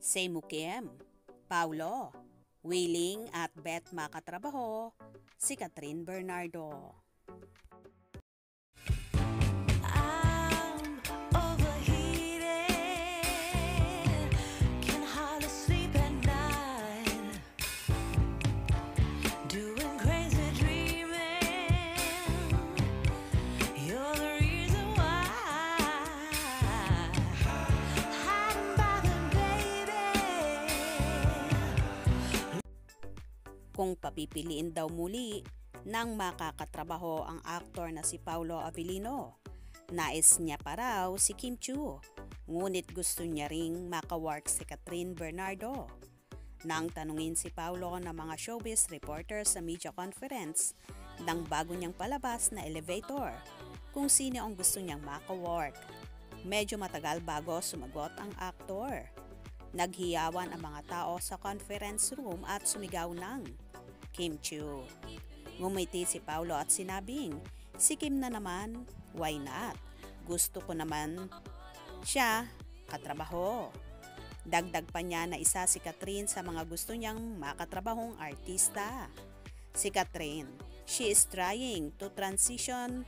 Seymour, Paulo, willing at bet makatrabaho si Catherine Bernardo. Kung papipiliin daw muli nang makakatrabaho ang aktor na si Paulo Avellino, nais niya pa raw si Kim Chiu, ngunit gusto niya ring makawork si Catherine Bernardo. Nang tanungin si Paulo ng mga showbiz reporters sa media conference ng bago niyang palabas na Elevator kung sino ang gusto niyang makawork, medyo matagal bago sumagot ang aktor. Naghiyawan ang mga tao sa conference room at sumigaw ng Kim Chiu. Ngumiti si Paulo at sinabing, si Kim na naman, why not? Gusto ko naman siya katrabaho. Dagdag pa niya na isa si Catherine sa mga gusto niyang makatrabahong artista. Si Catherine, she is trying to transition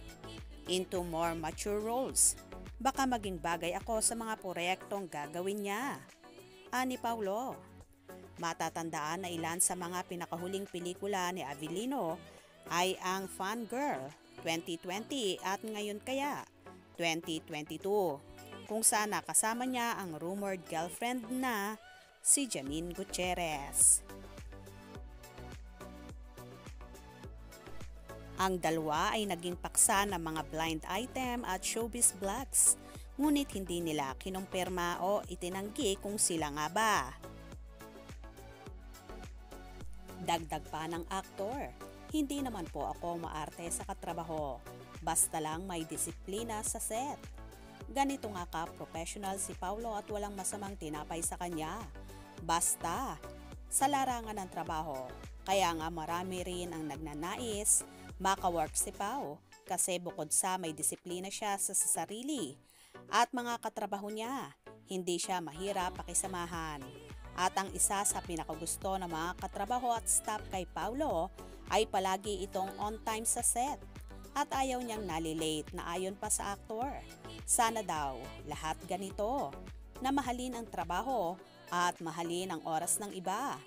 into more mature roles. Baka maging bagay ako sa mga proyektong gagawin niya. Ani Paulo. Matatandaan na ilan sa mga pinakahuling pelikula ni Avellino ay ang Fangirl 2020 at Ngayon Kaya 2022, kung saan kasama niya ang rumored girlfriend na si Janine Gutierrez. Ang dalawa ay naging paksa ng mga blind item at showbiz blogs, ngunit hindi nila kinumpirma o itinanggi kung sila nga ba. Dagdag pa ng aktor, hindi naman po ako maarte sa katrabaho, basta lang may disiplina sa set. Ganito nga ka-professional si Paulo at walang masamang tinapay sa kanya. Basta, sa larangan ng trabaho, kaya nga marami rin ang nagnanais makawork si Pau kasi bukod sa may disiplina siya sa sarili at mga katrabaho niya, hindi siya mahirap pakisamahan. At ang isa sa pinakagusto ng mga katrabaho at staff kay Paulo ay palagi itong on time sa set at ayaw niyang nalilate na ayon pa sa aktor. Sana daw lahat ganito, na mahalin ang trabaho at mahalin ang oras ng iba.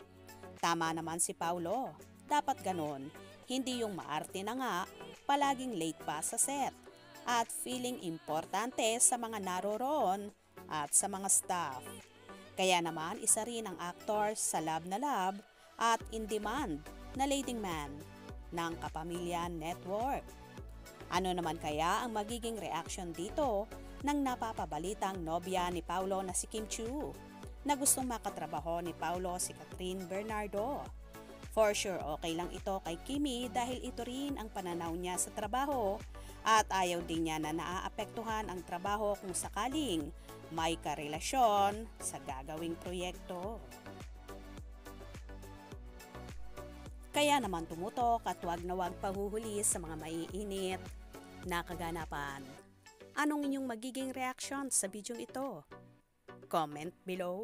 Tama naman si Paulo, dapat ganon, hindi yung maarte na nga, palaging late pa sa set at feeling importante sa mga naroroon at sa mga staff. Kaya naman isa rin ang aktor sa Love na Love at In Demand na leading man ng Kapamilya Network. Ano naman kaya ang magiging reaction dito ng napapabalitang nobya ni Paulo na si Kim Chiu na gustong makatrabaho ni Paulo si Catherine Bernardo? For sure okay lang ito kay Kimi dahil ito rin ang pananaw niya sa trabaho at ayaw din niya na naaapektuhan ang trabaho kung sakaling may karelasyon sa gagawing proyekto. Kaya naman tumutok at wag na wag pahuhuli sa mga maiinit na kaganapan. Anong inyong magiging reaction sa bidyong ito? Comment below.